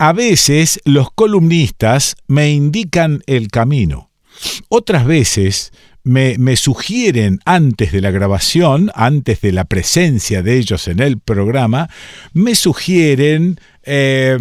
a veces los columnistas me indican el camino. Otras veces me sugieren antes de la grabación, antes de la presencia de ellos en el programa, me sugieren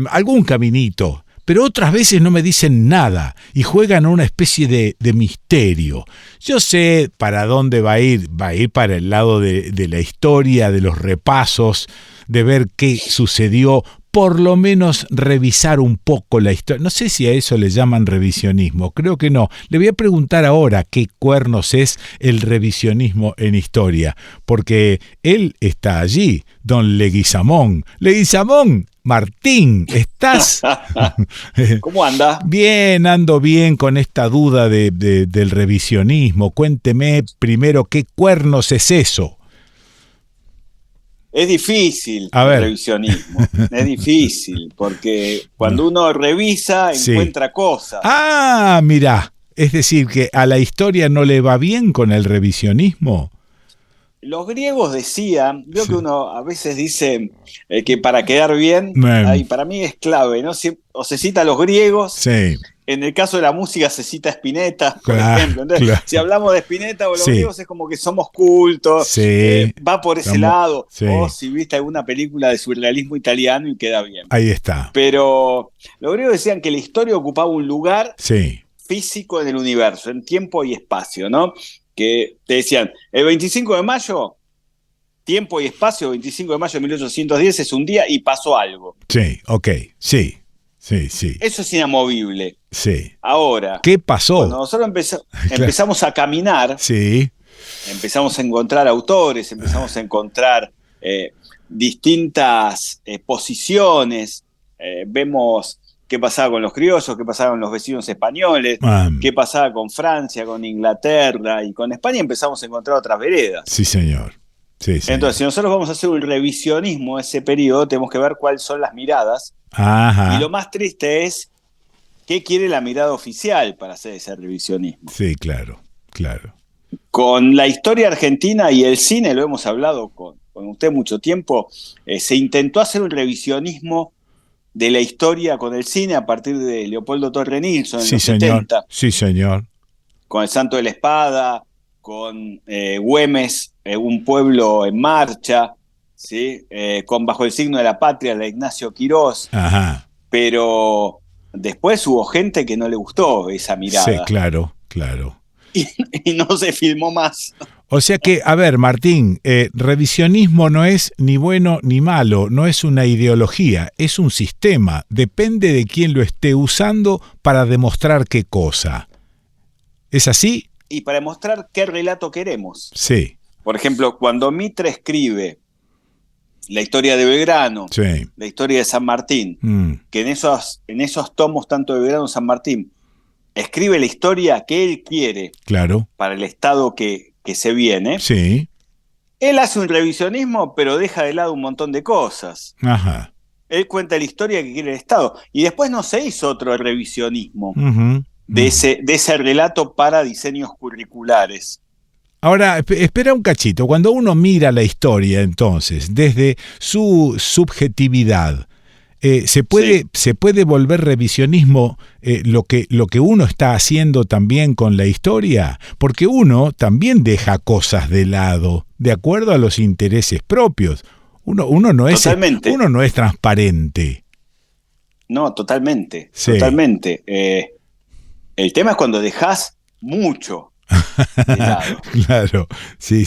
algún caminito. Pero otras veces no me dicen nada y juegan a una especie de misterio. Yo sé para dónde va a ir para el lado de la historia, de los repasos, de ver qué sucedió, por lo menos revisar un poco la historia. No sé si a eso le llaman revisionismo, creo que no. Le voy a preguntar ahora qué cuernos es el revisionismo en historia, porque él está allí, don Leguizamón. Leguizamón, Martín, ¿estás? ¿Cómo anda? Bien, ando bien con esta duda del revisionismo. Cuénteme primero qué cuernos es eso. Es difícil A el ver. revisionismo, es difícil, porque cuando uno revisa encuentra cosas. Ah, mirá, es decir, que a la historia no le va bien con el revisionismo. Los griegos decían, veo que uno a veces dice que para quedar bien, para mí es clave, ¿no? O se cita a los griegos, sí. En el caso de la música se cita a Spinetta, por ejemplo. Entonces, si hablamos de Spinetta o los griegos es como que somos cultos, va por ese lado. O si viste alguna película de surrealismo italiano y queda bien. Ahí está. Pero los griegos decían que la historia ocupaba un lugar físico en el universo, en tiempo y espacio, ¿no? Que te decían, el 25 de mayo, tiempo y espacio, 25 de mayo de 1810 es un día y pasó algo. Sí, ok, sí. Eso es inamovible. Sí. Ahora, ¿qué pasó? Cuando nosotros empezamos a caminar, empezamos a encontrar autores, empezamos a encontrar distintas posiciones, vemos qué pasaba con los criollos, qué pasaba con los vecinos españoles, qué pasaba con Francia, con Inglaterra y con España, empezamos a encontrar otras veredas. Sí, señor. Sí, Entonces, si nosotros vamos a hacer un revisionismo de ese periodo, tenemos que ver cuáles son las miradas. Ajá. Y lo más triste es qué quiere la mirada oficial para hacer ese revisionismo. Sí, claro. Con la historia argentina y el cine, lo hemos hablado con usted mucho tiempo, se intentó hacer un revisionismo de la historia con el cine a partir de Leopoldo Torre Nilsson en los 70. Sí, señor. Con El Santo de la Espada, con Güemes, Un pueblo en marcha, ¿sí? Con Bajo el signo de la patria, de Ignacio Quirós. Ajá. Pero después hubo gente que no le gustó esa mirada. Sí, claro. Y no se filmó más. O sea que, a ver, Martín, revisionismo no es ni bueno ni malo, no es una ideología, es un sistema. Depende de quién lo esté usando para demostrar qué cosa. ¿Es así? Y para demostrar qué relato queremos. Sí. Por ejemplo, cuando Mitre escribe la historia de Belgrano, la historia de San Martín, que en esos tomos, tanto de Belgrano como San Martín, escribe la historia que él quiere para el Estado que se viene. Sí. Él hace un revisionismo, pero deja de lado un montón de cosas. Ajá. Él cuenta la historia que quiere el Estado. Y después no se hizo otro revisionismo de ese relato para diseños curriculares. Ahora, espera un cachito. Cuando uno mira la historia, entonces, desde su subjetividad, ¿se puede volver revisionismo lo que uno está haciendo también con la historia? Porque uno también deja cosas de lado, de acuerdo a los intereses propios. Uno no es transparente. No, totalmente. Totalmente. El tema es cuando dejas mucho de lado. Claro, sí.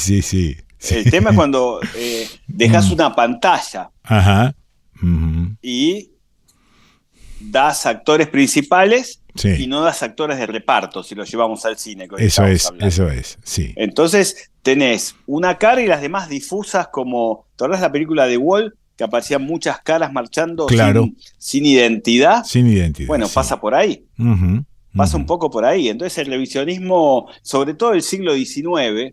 El tema es cuando dejas una pantalla. Ajá. Y das actores principales y no das actores de reparto, si lo llevamos al cine. Eso es, sí. Entonces tenés una cara y las demás difusas, como, ¿te acordás la película de Wall? Que aparecían muchas caras marchando sin identidad. Sin identidad. Bueno, pasa por ahí. Pasa un poco por ahí. Entonces el revisionismo, sobre todo del siglo XIX,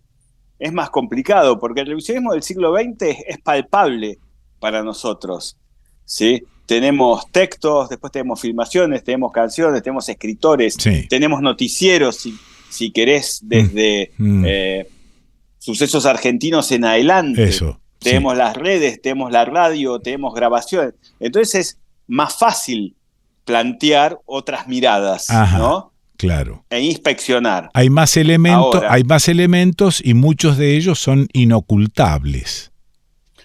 es más complicado, porque el revisionismo del siglo XX es palpable para nosotros. ¿Sí? Tenemos textos, después tenemos filmaciones, tenemos canciones, tenemos escritores, tenemos noticieros, si querés, desde sucesos argentinos en adelante. Tenemos las redes, tenemos la radio, tenemos grabaciones. Entonces es más fácil plantear otras miradas, Ajá, ¿no? claro. E inspeccionar. Hay más Ahora, elementos y muchos de ellos son inocultables.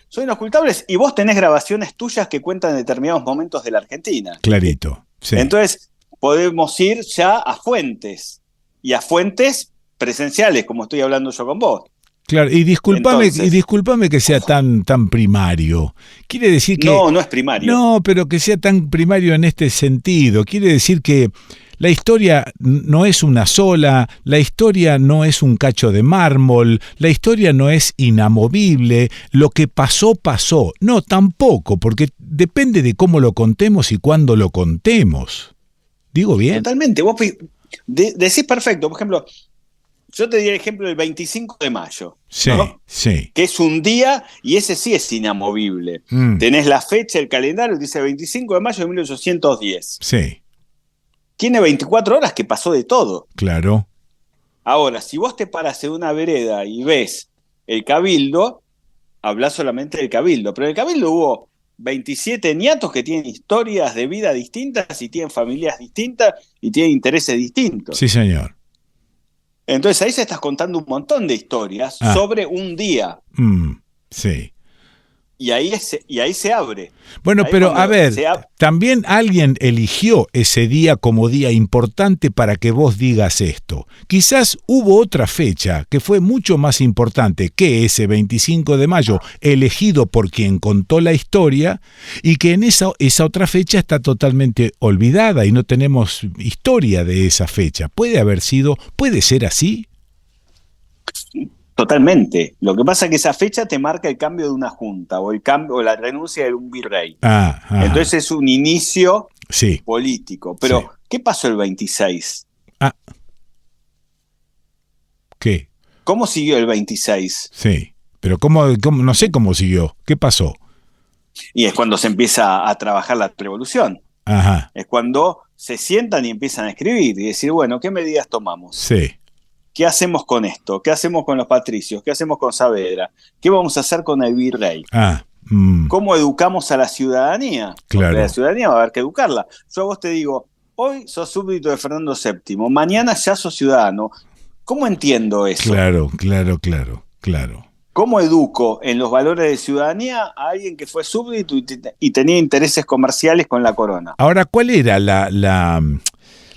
son inocultables y vos tenés grabaciones tuyas que cuentan determinados momentos de la Argentina. Clarito, sí. Entonces, podemos ir ya a fuentes, y a fuentes presenciales, como estoy hablando yo con vos. Claro, y discúlpame Entonces, que sea tan primario. Quiere decir que no es primario. no, pero que sea tan primario en este sentido. Quiere decir que la historia no es una sola, la historia no es un cacho de mármol, la historia no es inamovible, lo que pasó, pasó. No, tampoco, porque depende de cómo lo contemos y cuándo lo contemos. ¿Digo bien? Totalmente. Vos decís perfecto. Por ejemplo, yo te di el ejemplo del 25 de mayo, Sí, ¿no? sí. Que es un día, y ese sí es inamovible. Tenés la fecha, el calendario, dice 25 de mayo de 1810. Sí, Tiene 24 horas que pasó de todo. claro. Ahora, si vos te paras en una vereda y ves el Cabildo, hablás solamente del Cabildo. Pero en el Cabildo hubo 27 niatos que tienen historias de vida distintas y tienen familias distintas y tienen intereses distintos. Sí, señor. Entonces ahí se estás contando un montón de historias sobre un día. Sí. Y ahí se abre. Bueno, Ahí pero a ver, se también alguien eligió ese día como día importante para que vos digas esto. Quizás hubo otra fecha que fue mucho más importante que ese 25 de mayo, elegido por quien contó la historia, y que en esa otra fecha está totalmente olvidada y no tenemos historia de esa fecha. ¿Puede ser así? Totalmente. Lo que pasa es que esa fecha te marca el cambio de una junta o el cambio o la renuncia de un virrey. Entonces es un inicio político. Pero, sí. ¿qué pasó el 26? ¿Qué? ¿Cómo siguió el 26? Sí, pero ¿cómo? No sé cómo siguió. ¿Qué pasó? Y es cuando se empieza a trabajar la revolución. Ajá. Es cuando se sientan y empiezan a escribir y decir, bueno, ¿qué medidas tomamos? Sí. ¿Qué hacemos con esto? ¿Qué hacemos con los patricios? ¿Qué hacemos con Saavedra? ¿Qué vamos a hacer con el virrey? ¿Cómo educamos a la ciudadanía? Claro. Porque la ciudadanía va a haber que educarla. Yo a vos te digo, hoy sos súbdito de Fernando VII, mañana ya sos ciudadano. ¿Cómo entiendo eso? Claro. ¿Cómo educo en los valores de ciudadanía a alguien que fue súbdito y tenía intereses comerciales con la corona? Ahora, ¿cuál era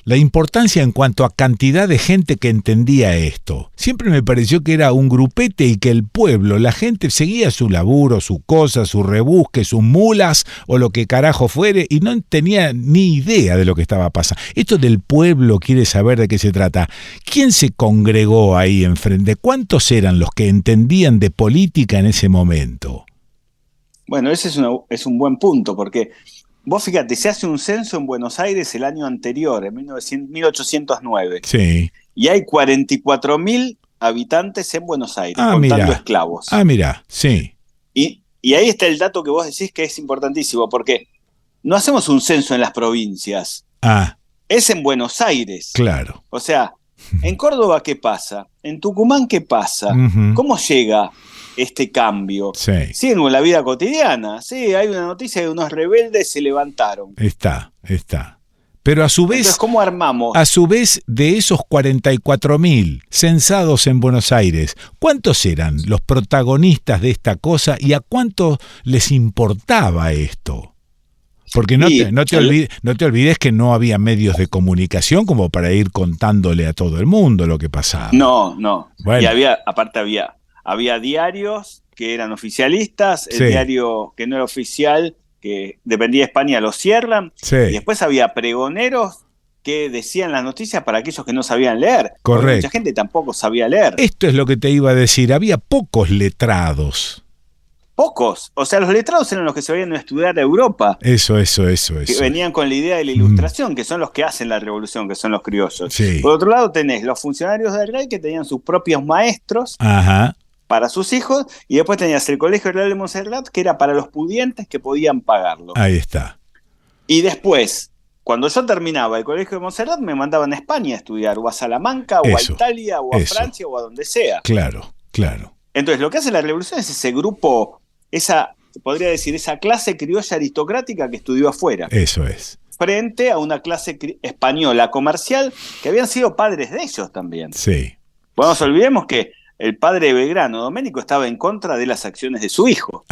la importancia en cuanto a cantidad de gente que entendía esto? Siempre me pareció que era un grupete y que el pueblo, la gente seguía su laburo, su cosa, su rebusque, sus mulas o lo que carajo fuere y no tenía ni idea de lo que estaba pasando. Esto del pueblo quiere saber de qué se trata. ¿Quién se congregó ahí enfrente? ¿Cuántos eran los que entendían de política en ese momento? Bueno, ese es un buen punto porque... Vos fíjate, se hace un censo en Buenos Aires el año anterior, en 1809. Sí. Y hay 44.000 habitantes en Buenos Aires, contando esclavos. Mirá, sí. Y ahí está el dato que vos decís que es importantísimo, porque no hacemos un censo en las provincias. Es en Buenos Aires. Claro. O sea, en Córdoba, ¿qué pasa? En Tucumán, ¿qué pasa? ¿Cómo llega este cambio? Siguen con la vida cotidiana. Sí, hay una noticia de unos rebeldes se levantaron. Está. Pero a su vez, entonces, ¿cómo armamos? A su vez, de esos 44.000 censados en Buenos Aires, ¿cuántos eran los protagonistas de esta cosa y a cuántos les importaba esto? Porque no te olvides que no había medios de comunicación como para ir contándole a todo el mundo lo que pasaba. No. Bueno. Y había diarios que eran oficialistas, el diario que no era oficial, que dependía de España, lo cierran. Y después había pregoneros que decían las noticias para aquellos que no sabían leer. Correcto. Mucha gente tampoco sabía leer. Esto es lo que te iba a decir, había pocos letrados. Pocos. O sea, los letrados eran los que se venían a estudiar a Europa. Eso. Que venían con la idea de la ilustración, que son los que hacen la revolución, que son los criollos. Sí. Por otro lado tenés los funcionarios del rey que tenían sus propios maestros. Ajá. Para sus hijos, y después tenías el Colegio Real de Montserrat, que era para los pudientes que podían pagarlo. Ahí está. Y después, cuando yo terminaba el Colegio de Montserrat, me mandaban a España a estudiar, o a Salamanca, o a Italia, o a Francia, o a donde sea. Claro. Entonces, lo que hace la revolución es ese grupo, esa clase criolla aristocrática que estudió afuera. Eso es. frente a una clase española comercial que habían sido padres de ellos también. Sí. Bueno, nos olvidemos que el padre de Belgrano, Doménico, estaba en contra de las acciones de su hijo.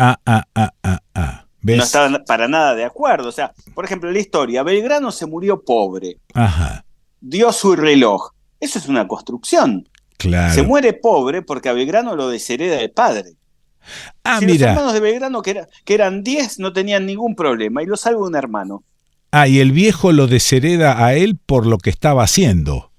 ¿Ves? No estaban para nada de acuerdo. O sea, por ejemplo, en la historia, Belgrano se murió pobre. Ajá. Dio su reloj. Eso es una construcción. Claro. Se muere pobre porque a Belgrano lo deshereda el padre. Ah, si mira. Los hermanos de Belgrano, que eran 10, no tenían ningún problema, y lo salva un hermano. Ah, y el viejo lo deshereda a él por lo que estaba haciendo.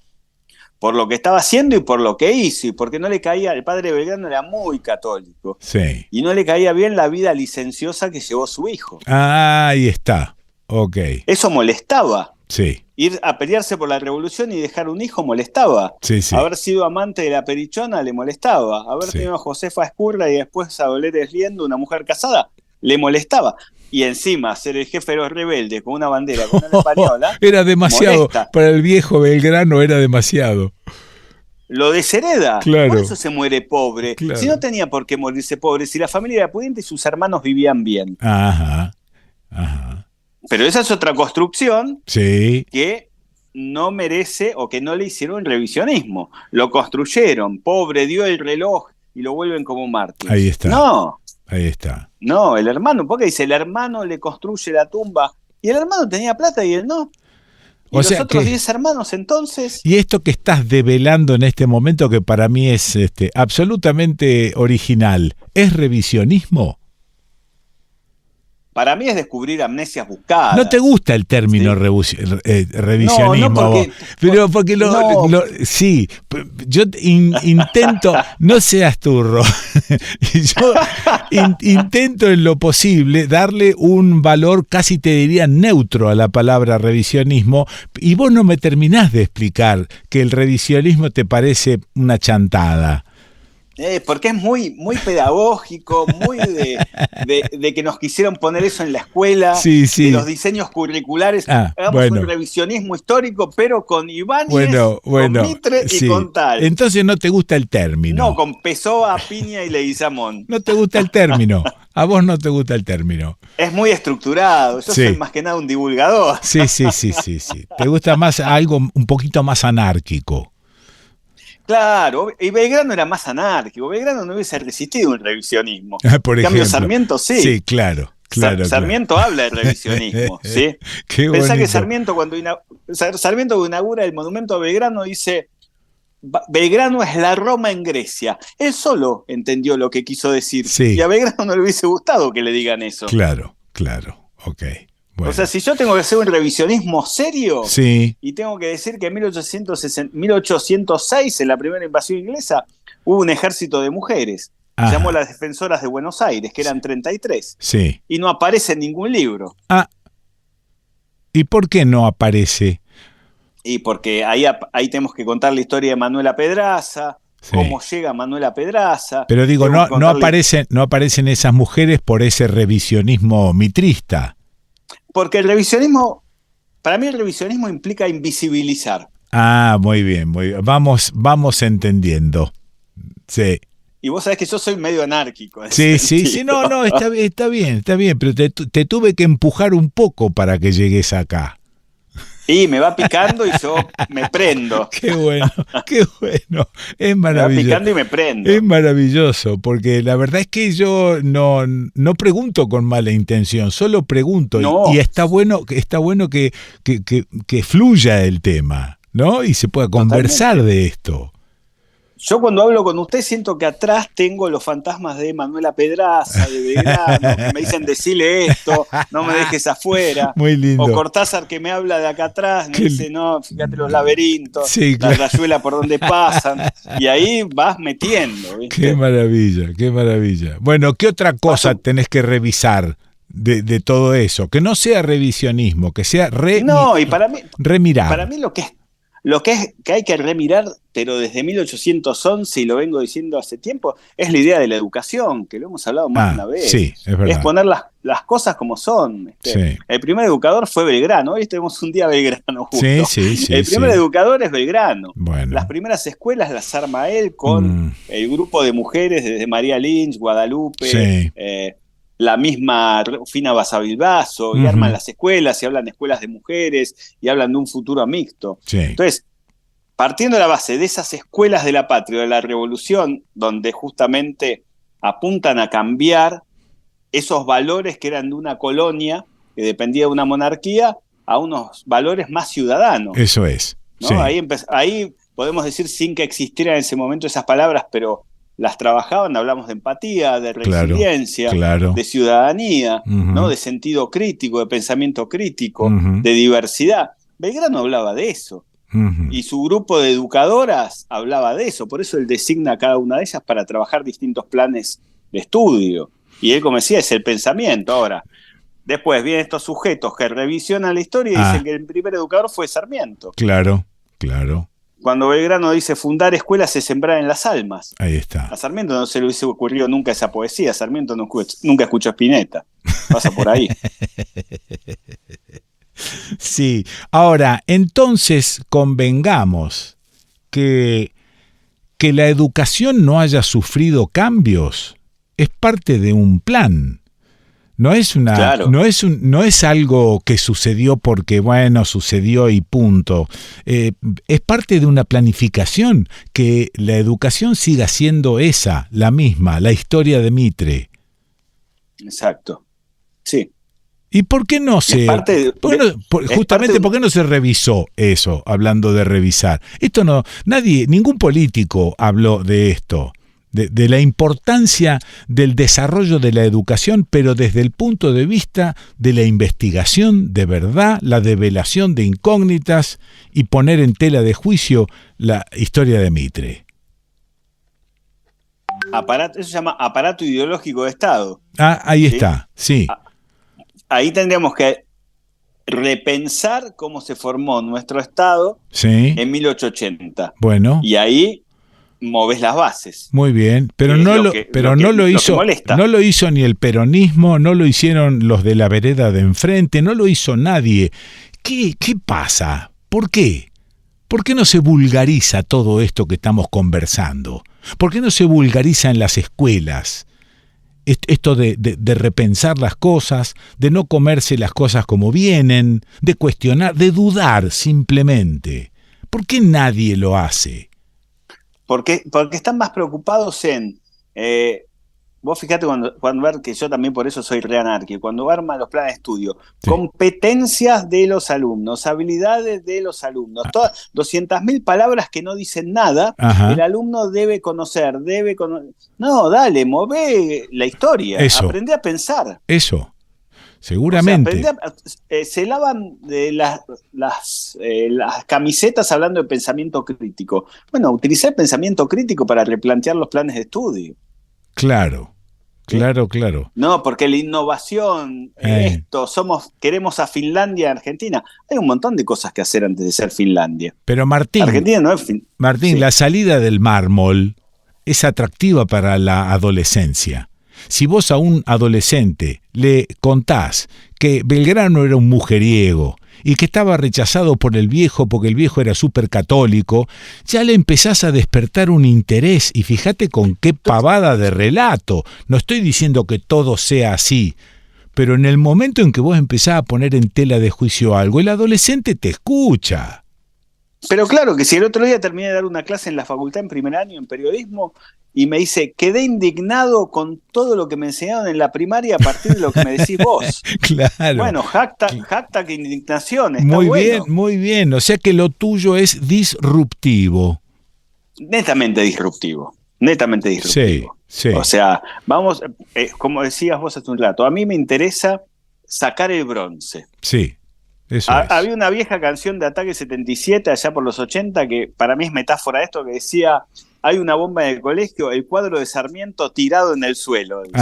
Por lo que estaba haciendo y por lo que hizo, y porque no le caía, el padre de Belgrano era muy católico. Sí. Y no le caía bien la vida licenciosa que llevó su hijo. Ah, ahí está. Ok. Eso molestaba. Sí. Ir a pelearse por la revolución y dejar un hijo molestaba. Sí, sí. Haber sido amante de la Perichona le molestaba. Haber tenido a Josefa Escurra y después a Dolores Liendo, una mujer casada, le molestaba. Y encima ser el jefe de los rebeldes con una bandera con una española. Era demasiado. Molesta. Para el viejo Belgrano era demasiado. Lo deshereda. Claro. Por eso se muere pobre. Claro. Si no tenía por qué morirse pobre, si la familia era pudiente y sus hermanos vivían bien. Ajá. Pero esa es otra construcción, sí, que no merece o que no le hicieron revisionismo. Lo construyeron, pobre, dio el reloj y lo vuelven como mártir. Ahí está. No. Ahí está. No, el hermano, porque dice, el hermano le construye la tumba y el hermano tenía plata y él no. Y o los sea otros que, 10 hermanos entonces... Y esto que estás develando en este momento, que para mí es absolutamente original, ¿es revisionismo? Para mí es descubrir amnesias buscadas. ¿No te gusta el término revisionismo? No, porque, pero porque sí, yo intento, no seas turro, yo intento en lo posible darle un valor casi te diría neutro a la palabra revisionismo, y vos no me terminás de explicar que el revisionismo te parece una chantada. Porque es muy, muy pedagógico, muy de que nos quisieron poner eso en la escuela, sí, sí. De los diseños curriculares. Hagamos un revisionismo histórico, pero con Ibáñez, con Mitre y con tal. Entonces no te gusta el término. No, con Pessoa, Piña y Leguizamón. No te gusta el término. A vos no te gusta el término. Es muy estructurado. Yo soy más que nada un divulgador. Sí. Te gusta más algo un poquito más anárquico. Claro, y Belgrano era más anárquico. Belgrano no hubiese resistido un revisionismo. Por en cambio, ejemplo. Sarmiento sí. Sí, claro. Sarmiento habla de revisionismo. ¿Sí? Pensá que Sarmiento cuando inaugura el monumento a Belgrano dice: Belgrano es la Roma en Grecia. Él solo entendió lo que quiso decir. Sí. Y a Belgrano no le hubiese gustado que le digan eso. Claro. Ok. Bueno. O sea, si yo tengo que hacer un revisionismo serio, sí. Y tengo que decir que en 1806, en la primera invasión inglesa, hubo un ejército de mujeres. Se llamó las Defensoras de Buenos Aires, que eran 33. Sí. Y no aparece en ningún libro. ¿Y por qué no aparece? Y porque ahí tenemos que contar la historia de Manuela Pedraza, cómo llega Manuela Pedraza. Pero digo, no aparecen esas mujeres por ese revisionismo mitrista. Porque para mí el revisionismo implica invisibilizar. Muy bien. Vamos entendiendo. Sí. Y vos sabés que yo soy medio anárquico. Sí, no, está bien, pero te tuve que empujar un poco para que llegues acá. Y me va picando y yo me prendo. Qué bueno. Es maravilloso. Me va picando y me prendo. Es maravilloso, porque la verdad es que yo no pregunto con mala intención, solo pregunto. No. Y está bueno que fluya el tema, ¿no? Y se pueda conversar Totalmente. de esto. Yo cuando hablo con usted siento que atrás tengo los fantasmas de Manuela Pedraza, de Belgrano, que me dicen decile esto, no me dejes afuera. Muy lindo. O Cortázar que me habla de acá atrás, me dice, no, fíjate los laberintos, sí, la rayuela por donde pasan, y ahí vas metiendo. ¿Viste? Qué maravilla. Bueno, ¿qué otra cosa tenés que revisar de todo eso? Que no sea revisionismo, que sea No, y para mí, remirar. Para mí lo que hay que remirar, pero desde 1811, y lo vengo diciendo hace tiempo, es la idea de la educación, que lo hemos hablado más de una vez. Sí, es verdad. Es poner las cosas como son. Sí. El primer educador fue Belgrano. Hoy tenemos un día Belgrano justo. Sí, el primer educador es Belgrano. Bueno. Las primeras escuelas las arma él con el grupo de mujeres desde María Lynch, Guadalupe, la misma Rufina Basavilbaso, y arman las escuelas, y hablan de escuelas de mujeres, y hablan de un futuro mixto. Sí. Entonces, partiendo de la base de esas escuelas de la patria, de la revolución, donde justamente apuntan a cambiar esos valores que eran de una colonia, que dependía de una monarquía, a unos valores más ciudadanos. Eso es. ¿No? Sí. Ahí podemos decir, sin que existieran en ese momento esas palabras, pero las trabajaban, hablamos de empatía, de resiliencia, claro. de ciudadanía, ¿no? De sentido crítico, de pensamiento crítico, de diversidad. Belgrano hablaba de eso. Y su grupo de educadoras hablaba de eso, por eso él designa a cada una de ellas para trabajar distintos planes de estudio. Y él, como decía, es el pensamiento. Ahora, después vienen estos sujetos que revisionan la historia y dicen que el primer educador fue Sarmiento. Claro. Cuando Belgrano dice fundar escuelas es sembrar en las almas. Ahí está. A Sarmiento no se le hubiese ocurrido nunca esa poesía. Sarmiento nunca escuchó a Spinetta. Pasa por ahí. Sí. Ahora, entonces convengamos que la educación no haya sufrido cambios es parte de un plan. No es no es algo que sucedió porque, bueno, sucedió y punto. Es parte de una planificación, que la educación siga siendo la misma, la historia de Mitre. Exacto. Sí. ¿Y por qué no se... ¿Por qué no se revisó eso, hablando de revisar? Ningún político habló de esto. De la importancia del desarrollo de la educación, pero desde el punto de vista de la investigación de verdad, la develación de incógnitas y poner en tela de juicio la historia de Mitre. Eso se llama aparato ideológico de Estado. Ahí está, sí. Ahí tendríamos que repensar cómo se formó nuestro Estado en 1880. Bueno. Y ahí movés las bases. Muy bien, pero no lo hizo ni el peronismo, no lo hicieron los de la vereda de enfrente, no lo hizo nadie. ¿Qué pasa? ¿Por qué? ¿Por qué no se vulgariza todo esto que estamos conversando? ¿Por qué no se vulgariza en las escuelas? Esto de repensar las cosas, de no comerse las cosas como vienen, de cuestionar, de dudar simplemente. ¿Por qué nadie lo hace? Porque están más preocupados en... vos fijate cuando ver que yo también por eso soy reanárquico, cuando arman los planes de estudio, competencias de los alumnos, habilidades de los alumnos, todas 200.000 palabras que no dicen nada, el alumno debe conocer. No, dale, move la historia, aprende a pensar. Eso. Seguramente. O sea, se lavan de las camisetas hablando de pensamiento crítico. Bueno, utilizar pensamiento crítico para replantear los planes de estudio. Claro. No, porque la innovación, queremos a Finlandia, Argentina. Hay un montón de cosas que hacer antes de ser Finlandia. Pero Martín, Argentina no es Martín, la salida del mármol es atractiva para la adolescencia. Si vos a un adolescente le contás que Belgrano era un mujeriego y que estaba rechazado por el viejo porque el viejo era súper católico, ya le empezás a despertar un interés, y fíjate con qué pavada de relato. No estoy diciendo que todo sea así, pero en el momento en que vos empezás a poner en tela de juicio algo, el adolescente te escucha. Pero claro que si el otro día terminé de dar una clase en la facultad en primer año en periodismo y me dice, quedé indignado con todo lo que me enseñaron en la primaria a partir de lo que me decís vos. Claro. Bueno, hashtag indignación, está muy bueno. Bien, muy bien. O sea que lo tuyo es disruptivo. Netamente disruptivo. Sí. O sea, vamos, como decías vos hace un rato, a mí me interesa sacar el bronce. Sí. Eso Había una vieja canción de Ataque 77 allá por los 80 que para mí es metáfora de esto, que decía: hay una bomba en el colegio, el cuadro de Sarmiento tirado en el suelo. Dice.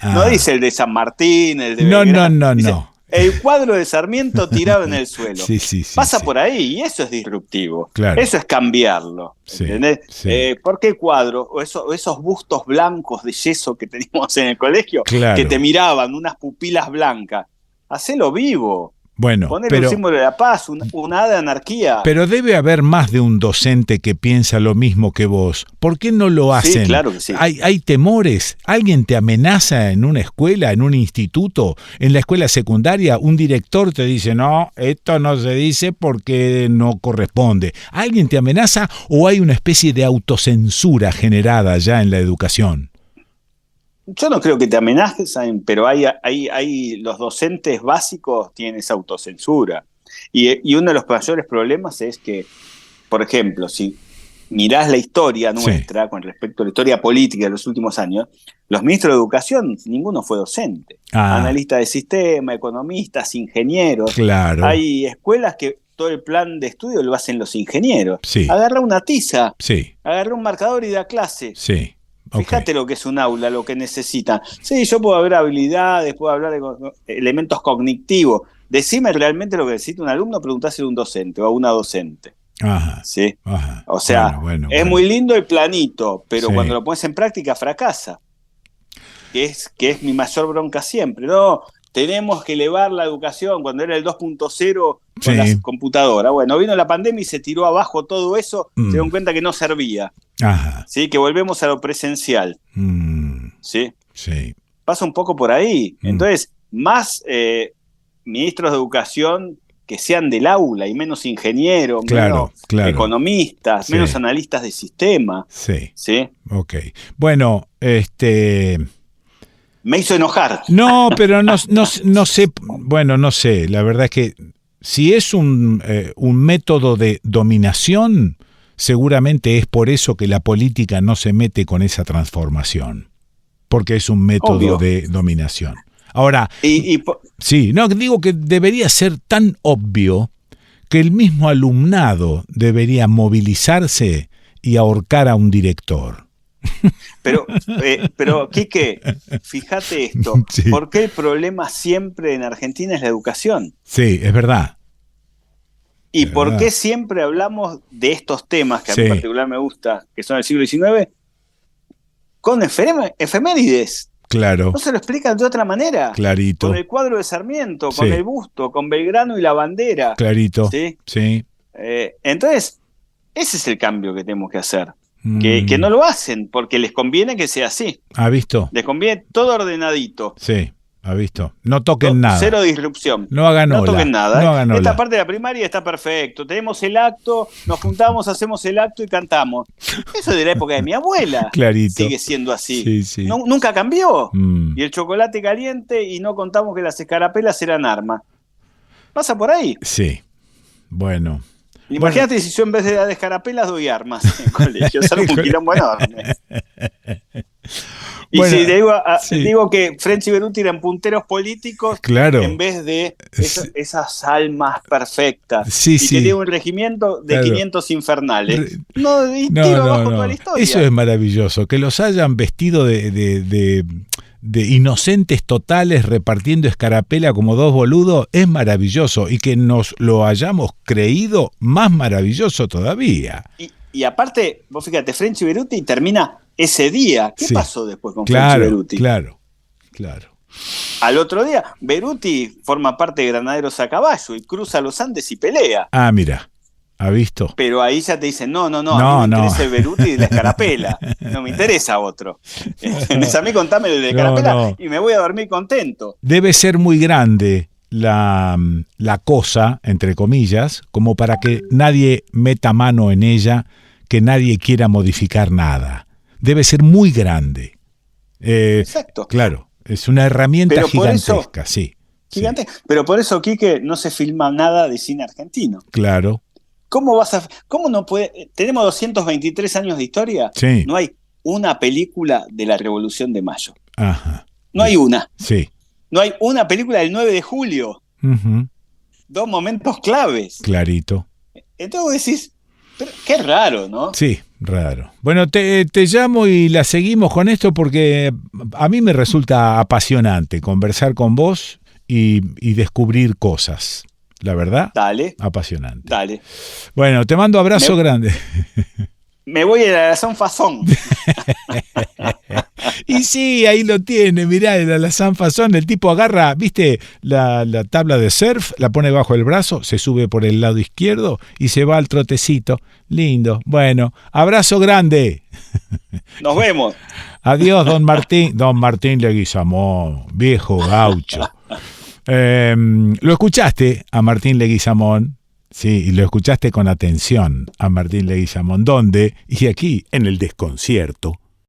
No dice el de San Martín, el de Belgrano. No. El cuadro de Sarmiento tirado en el suelo. Sí, pasa por ahí, y eso es disruptivo. Claro. Eso es cambiarlo. ¿Entendés? Sí. ¿Por qué cuadro? O esos bustos blancos de yeso que teníamos en el colegio, que te miraban, unas pupilas blancas. Hacelo vivo. Bueno, ponerle un símbolo de la paz, una A de anarquía. Pero debe haber más de un docente que piensa lo mismo que vos. ¿Por qué no lo hacen? Sí, claro que sí. ¿Hay temores? ¿Alguien te amenaza en una escuela, en un instituto, en la escuela secundaria? Un director te dice, no, esto no se dice porque no corresponde. ¿Alguien te amenaza o hay una especie de autocensura generada ya en la educación? Yo no creo que te amenacen, pero hay los docentes básicos tienen esa autocensura. Y uno de los mayores problemas es que, por ejemplo, si mirás la historia nuestra con respecto a la historia política de los últimos años, los ministros de educación, ninguno fue docente. Analistas de sistema, economistas, ingenieros. Claro. Hay escuelas que todo el plan de estudio lo hacen los ingenieros. Sí. Agarra una tiza, sí. agarra un marcador y da clase. Sí. Fíjate lo que es un aula, lo que necesitan. Sí, yo puedo hablar habilidades, puedo hablar de elementos cognitivos. Decime realmente lo que necesita un alumno, preguntáselo a un docente o a una docente. Ajá. ¿Sí? Ajá. O sea, es muy lindo el planito, pero cuando lo pones en práctica fracasa. Que es mi mayor bronca siempre. No, tenemos que elevar la educación cuando era el 2.0 con las computadoras. Bueno, vino la pandemia y se tiró abajo todo eso, se dieron cuenta que no servía. Ajá. ¿Sí? Que volvemos a lo presencial. ¿Sí? Sí. Pasa un poco por ahí. Entonces, más ministros de educación que sean del aula y menos ingenieros, menos economistas, menos analistas de sistema. Sí. ¿Sí? Ok. Bueno, me hizo enojar. No, pero no sé, bueno, no sé, la verdad es que si es un método de dominación, seguramente es por eso que la política no se mete con esa transformación, porque es un método de dominación. Ahora, sí, no, digo que debería ser tan obvio que el mismo alumnado debería movilizarse y ahorcar a un director. Pero Quique, fíjate esto, sí. ¿Por qué el problema siempre en Argentina es la educación? Sí, es verdad. ¿Y por qué siempre hablamos de estos temas que a mí en particular me gusta, que son del siglo XIX, con efemérides? Claro. No se lo explican de otra manera. Clarito. Con el cuadro de Sarmiento, con el busto, con Belgrano y la bandera. Clarito. Sí. Entonces, ese es el cambio que tenemos que hacer. Que no lo hacen porque les conviene que sea así. ¿Ha visto? Les conviene todo ordenadito. Sí, ha visto. No toquen nada. Cero disrupción. No hagan ola. No toquen nada. No hagan ola. Esta parte de la primaria está perfecto. Tenemos el acto, nos juntamos, hacemos el acto y cantamos. Eso es de la época de mi abuela. Clarito. Sigue siendo así. Sí, sí. No, nunca cambió. Y el chocolate caliente y no contamos que las escarapelas eran armas. Pasa por ahí. Sí. Bueno. Imagínate si yo en vez de dar escarapelas doy armas en el colegio. Es algo un quilombo enorme. Y si digo que French y Beruti eran punteros políticos, en vez de esas almas perfectas, y que tiene un regimiento de 500 infernales. No, tiro abajo toda la historia. Eso es maravilloso, que los hayan vestido de inocentes totales repartiendo escarapela como dos boludos, es maravilloso, y que nos lo hayamos creído, más maravilloso todavía. Y aparte, vos fíjate, French y Beruti termina ese día. ¿Qué pasó después con French y Beruti? Claro. Al otro día, Beruti forma parte de Granaderos a Caballo y cruza los Andes y pelea. Ah, mira. ¿Ha visto? Pero ahí ya te dicen, no, a mí me interesa el Beruti de la escarapela, no me interesa otro. A mí contame el de la escarapela y me voy a dormir contento. Debe ser muy grande la cosa, entre comillas, como para que nadie meta mano en ella, que nadie quiera modificar nada. Debe ser muy grande. Exacto. Claro, es una herramienta gigantesca, sí. Pero por eso, Quique, no se filma nada de cine argentino. Claro. ¿Cómo no puede? Tenemos 223 años de historia. Sí. No hay una película de la Revolución de Mayo. Ajá. No hay una. Sí. No hay una película del 9 de julio. Uh-huh. Dos momentos claves. Clarito. Entonces vos decís, pero qué raro, ¿no? Sí, raro. Bueno, te llamo y la seguimos con esto porque a mí me resulta apasionante conversar con vos y descubrir cosas. La verdad, dale, apasionante. Dale. Bueno, te mando abrazo grande. Me voy a la Son Fazón. Y sí, ahí lo tiene, mirá, la Sanfazón, el tipo agarra, ¿viste? La tabla de surf, la pone bajo el brazo, se sube por el lado izquierdo y se va al trotecito. Lindo. Bueno, abrazo grande. Nos vemos. Adiós, don Martín Leguizamón, viejo gaucho. ¿Lo escuchaste a Martín Leguizamón? Sí, y lo escuchaste con atención a Martín Leguizamón. ¿Dónde? Y aquí, en el desconcierto.